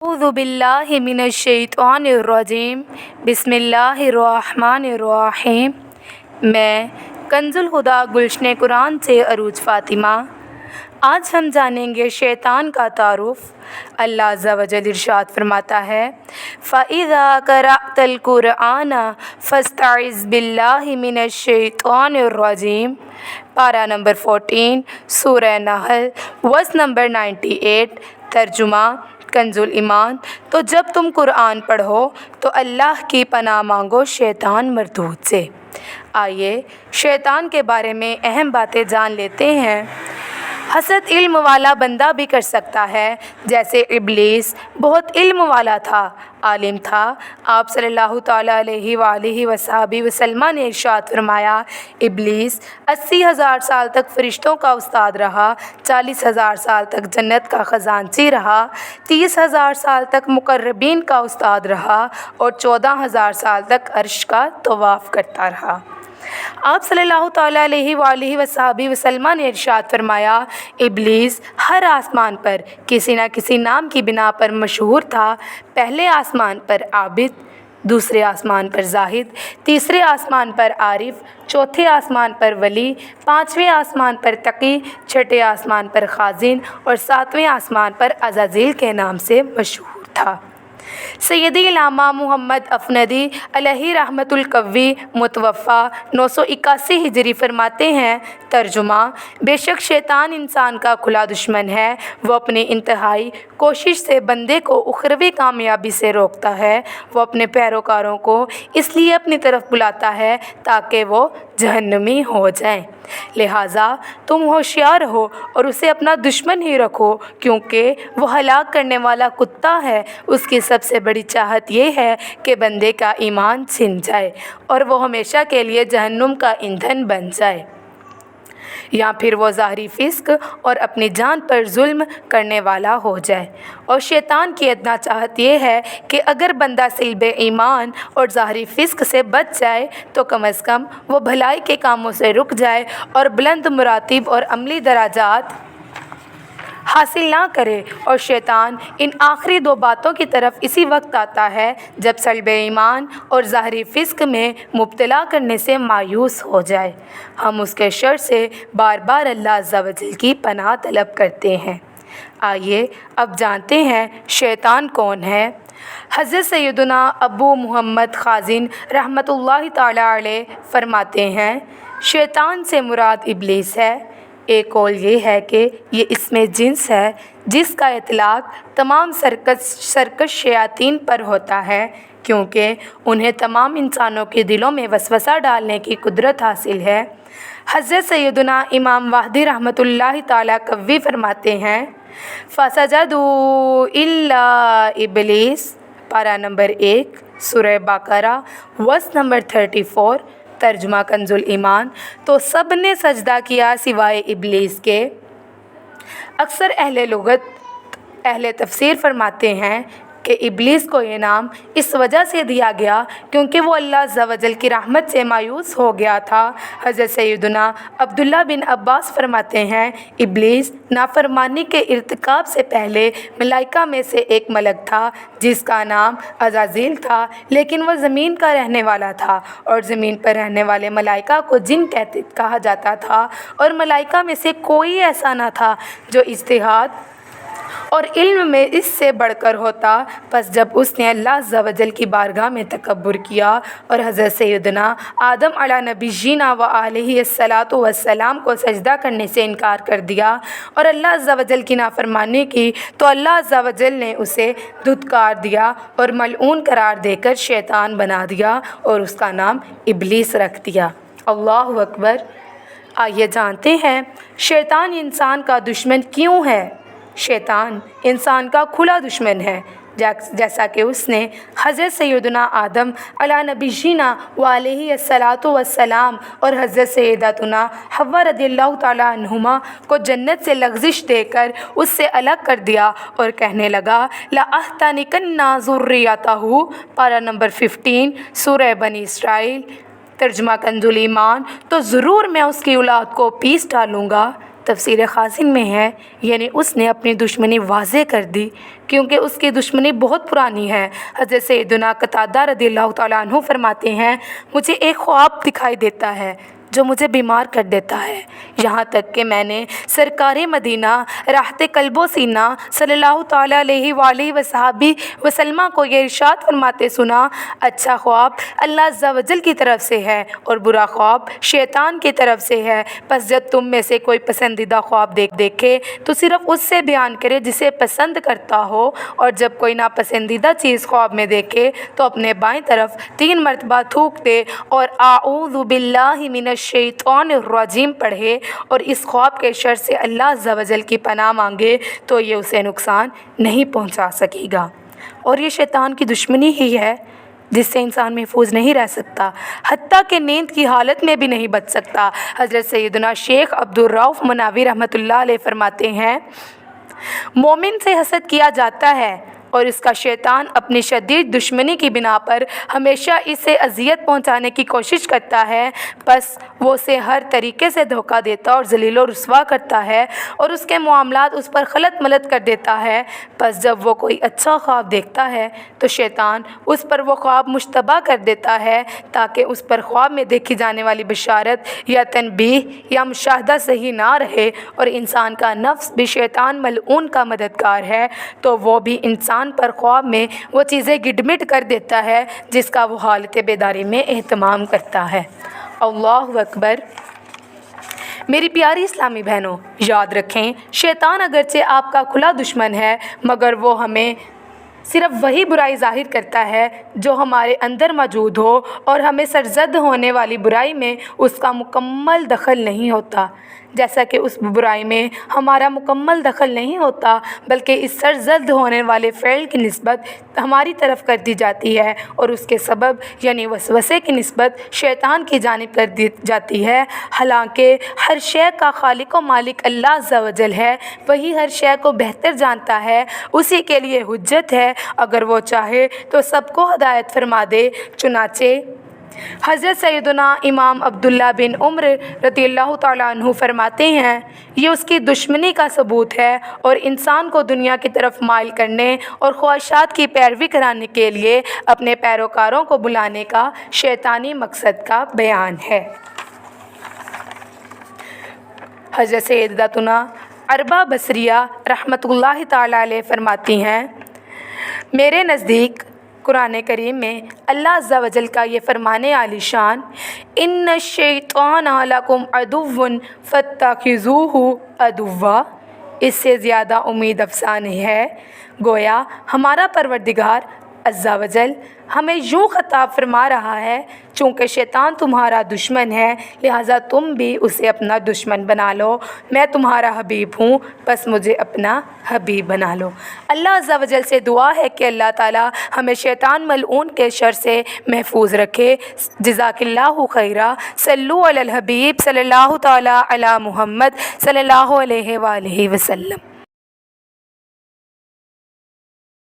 अऊज़ु बिल्लाहि मिनश्शैतानिर्रजीम बिस्मिल्लाहिर्रहमानिर्रहीम। मैं कंजुल हुदा गुलशन कुरान से अरूज फ़ातिमा। आज हम जानेंगे शैतान का तारुफ़। अल्लाह अज़्ज़ा व जल इरशाद फरमाता है, फ़इज़ा क़रअतल कुरआन फ़स्तइज़ बिल्लाहि मिनश्शैतानिर्रजीम। पारा नंबर 14 सूरह नहल वर्स नंबर 98। तर्जुमा कंजुल ईमान। तो जब तुम कुरान पढ़ो तो अल्लाह की पनाह मांगो शैतान मरदूद से। आइए शैतान के बारे में अहम बातें जान लेते हैं। हसद इल्म वाला बंदा भी कर सकता है। जैसे इब्लीस बहुत इल्म वाला था, आलिम था। आप सल्लल्लाहु ताला अलैहि वसल्लम ने इरशाद फरमाया, इब्लीस 80,000 साल तक फरिश्तों का उस्ताद रहा, 40,000 साल तक जन्नत का ख़जानची रहा, 30,000 साल तक मुक़र्रबीन का उस्ताद रहा और 14,000 साल तक अर्श का तवाफ़ करता रहा। आप सल्लल्लाहु ताला अलैहि वसल्लम ने इरशाद फरमाया, इब्लीस हर आसमान पर किसी न किसी नाम की बिना पर मशहूर था। पहले आसमान पर आबिद, दूसरे आसमान पर जाहिद, तीसरे आसमान पर आरिफ, चौथे आसमान पर वली, पाँचवें आसमान पर तकी, छठे आसमान पर खाजिन और सातवें आसमान पर अज़ाज़ील के नाम से मशहूर था। सैयदी इलामा मोहम्मद अफनदी अलैहि रहमतुल कव्वी मुतवफ़ा 981 हिजरी फरमाते हैं, तर्जुमा बेशक शैतान इंसान का खुला दुश्मन है। वो अपनी इंतहाई कोशिश से बंदे को उखरवी कामयाबी से रोकता है। वो अपने पैरोकारों को इसलिए अपनी तरफ बुलाता है ताकि वो जहन्नमी हो जाएं। लिहाजा तुम होशियार हो और उसे अपना दुश्मन ही रखो, क्योंकि वो हलाक करने वाला कुत्ता है। उसकी सबसे बड़ी चाहत ये है कि बंदे का ईमान छिन जाए और वो हमेशा के लिए जहन्नुम का ईंधन बन जाए, या फिर वो ज़ाहरी फ़िस्क और अपनी जान पर जुल्म करने वाला हो जाए। और शैतान की अदना चाहत ये है कि अगर बंदा सिल्बे ईमान और ज़ाहरी फ़िस्क से बच जाए तो कम अज़ कम वो भलाई के कामों से रुक जाए और बुलंद मुरातिब और अमली दराजात हासिल ना करे। और शैतान इन आखिरी दो बातों की तरफ इसी वक्त आता है जब सल्बे ईमान और ज़ाहरी फ़िस्क में मुब्तला करने से मायूस हो जाए। हम उसके शर से बार बार अल्लाह अज़्ज़ा व जल की पनाह तलब करते हैं। आइए अब जानते हैं शैतान कौन है। हज़रत सैयदना अबू मुहम्मद खाजिन रहमतुल्लाहि ताला अलैह फरमाते हैं, शैतान से मुराद इब्लीस है। एक कौल ये है कि ये इसमें जिन्स है जिसका इतलाक़ तमाम सरकश शयातीन पर होता है, क्योंकि उन्हें तमाम इंसानों के दिलों में वसवसा डालने की कुदरत हासिल है। हज़रत सैयदना इमाम वाहदी रहमतुल्लाहि ताला कव्वी फरमाते हैं, फ़सजदू इल्ला इब्लीस। पारा नंबर 1 सूरह बकरा वर्स नंबर 34। तर्जुमा कंजुल ईमान। तो सब ने सजदा किया सिवाय इब्लीस के। अक्सर अहले लुगत अहले तफसीर फरमाते हैं कि इब्लीस को ये नाम इस वजह से दिया गया क्योंकि वो अल्लाह अज़्ज़ा व जल की रहमत से मायूस हो गया था। हज़रत सैयदना अब्दुल्ला बिन अब्बास फरमाते हैं, इब्लीस नाफरमानी के इर्तिकाब से पहले मलाइका में से एक मलक था जिसका नाम अज़ाज़ील था, लेकिन वह ज़मीन का रहने वाला था और ज़मीन पर रहने वाले मलाइका को जिन कहा जाता था। और मलाइका में से कोई ऐसा ना था जो इज्तिहाद और इल्म में इससे बढ़कर होता। बस जब उसने अल्लाह अज़्ज़ा व जल की बारगाह में तकब्बुर किया और हज़रत सैयदना आदम अला नबीना व अलैहिस्सलातु वस्सलाम को सजदा करने से इनकार कर दिया और अल्लाह अज़्ज़ा व जल की नाफरमानी की, तो अल्लाह अज़्ज़ा व जल ने उसे धुतकार दिया और मलऊन करार देकर शैतान बना दिया और उसका नाम इब्लीस रख दिया। अल्लाहु अकबर। आइए जानते हैं शैतान इंसान का दुश्मन क्यों है। शैतान इंसान का खुला दुश्मन है, जैसा कि उसने हज़रत सैयदना आदम अला नबीना व अलैहिस्सलातु वस्सलाम और हज़रत सैयदतुना हव्वा रज़ियल्लाहु ताला अन्हुमा को जन्नत से लग़ज़िश देकर उससे अलग कर दिया और कहने लगा, ला अहतनिकन्ना ज़ुर्रियतहु। पारा नंबर 15 सूरह बनी इसराइल। तर्जुमा कंजुल ईमान। तो ज़रूर मैं उसकी औलाद को पीस डालूँगा। تفسیر خازن میں ہے، یعنی اس نے اپنی دشمنی واضح کر دی کیونکہ اس کی دشمنی بہت پرانی ہے۔ حضرت سیدنا قتادہ رضی اللہ تعالیٰ عنہ فرماتے ہیں، مجھے ایک خواب دکھائی دیتا ہے جو مجھے بیمار کر دیتا ہے، یہاں تک کہ میں نے سرکار مدینہ راحت قلب و سینہ صلی اللہ تعالیٰ علیہ وآلہ وصحبہ وسلم کو یہ ارشاد فرماتے سنا، اچھا خواب اللہ عز و جل کی طرف سے ہے اور برا خواب شیطان کی طرف سے ہے، پس جب تم میں سے کوئی پسندیدہ خواب دیکھے تو صرف اس سے بیان کرے جسے پسند کرتا ہو، اور جب کوئی ناپسندیدہ چیز خواب میں دیکھے تو اپنے بائیں طرف 3 مرتبہ تھوک دے اور اعوذ باللہ من الشیطان الرجیم پڑھے اور اس خواب کے شر سے اللہ عز و جل کی پناہ مانگے تو یہ اسے نقصان نہیں پہنچا سکے گا۔ اور یہ شیطان کی دشمنی ہی ہے جس سے انسان محفوظ نہیں رہ سکتا، حتیٰ کہ نیند کی حالت میں بھی نہیں بچ سکتا۔ حضرت سیدنا شیخ عبدالرؤف مناوی رحمۃ اللہ علیہ فرماتے ہیں، مومن سے حسد کیا جاتا ہے اور اس کا شیطان اپنی شدید دشمنی کی بنا پر ہمیشہ اسے اذیت پہنچانے کی کوشش کرتا ہے، بس وہ اسے ہر طریقے سے دھوکہ دیتا اور ذلیل و رسوا کرتا ہے اور اس کے معاملات اس پر خلط ملط کر دیتا ہے۔ بس جب وہ کوئی اچھا خواب دیکھتا ہے تو شیطان اس پر وہ خواب مشتبہ کر دیتا ہے تاکہ اس پر خواب میں دیکھی جانے والی بشارت یا تنبیہ یا مشاہدہ صحیح نہ رہے، اور انسان کا نفس بھی شیطان ملعون کا مددگار ہے تو وہ بھی انسان پر خواب میں وہ چیزیں گڈمٹ کر دیتا ہے جس کا وہ حالت بیداری میں اہتمام کرتا ہے۔ اللہ اکبر۔ میری پیاری اسلامی بہنوں، یاد رکھیں، شیطان اگرچہ آپ کا کھلا دشمن ہے مگر وہ ہمیں صرف وہی برائی ظاہر کرتا ہے جو ہمارے اندر موجود ہو، اور ہمیں سرزد ہونے والی برائی میں اس کا مکمل دخل نہیں ہوتا، جیسا کہ اس برائی میں ہمارا مکمل دخل نہیں ہوتا بلکہ اس سرزد ہونے والے فعل کی نسبت ہماری طرف کر دی جاتی ہے اور اس کے سبب یعنی وسوسے کی نسبت شیطان کی جانب کر دی جاتی ہے۔ حالانکہ ہر شے کا خالق و مالک اللہ عز و جل ہے، وہی ہر شے کو بہتر جانتا ہے، اسی کے لیے حجت ہے، اگر وہ چاہے تو سب کو ہدایت فرما دے۔ چنانچہ حضرت سیدنا امام عبداللہ بن عمر رضی اللہ تعالیٰ عنہ فرماتے ہیں، یہ اس کی دشمنی کا ثبوت ہے اور انسان کو دنیا کی طرف مائل کرنے اور خواہشات کی پیروی کرانے کے لیے اپنے پیروکاروں کو بلانے کا شیطانی مقصد کا بیان ہے۔ حضرت سیدتنا عربہ بصریہ رحمۃ اللہ تعالیٰ علیہ فرماتی ہیں، میرے نزدیک قرآن کریم میں اللہ عز و جل کا یہ فرمانے عالی شان، ان الشیطان لکم عدو فاتخذوہ عدوا، اس سے زیادہ امید افزا نہیں ہے۔ گویا ہمارا پروردگار عز و جل ہمیں یوں خطاب فرما رہا ہے، چونکہ شیطان تمہارا دشمن ہے لہٰذا تم بھی اسے اپنا دشمن بنا لو، میں تمہارا حبیب ہوں بس مجھے اپنا حبیب بنا لو۔ اللہ عز و جل سے دعا ہے کہ اللہ تعالیٰ ہمیں شیطان ملعون کے شر سے محفوظ رکھے۔ جزاک اللہ خیرہ۔ صلو علی الحبیب صلی اللہ تعالیٰ علی محمد صلی اللہ علیہ وآلہ وسلم۔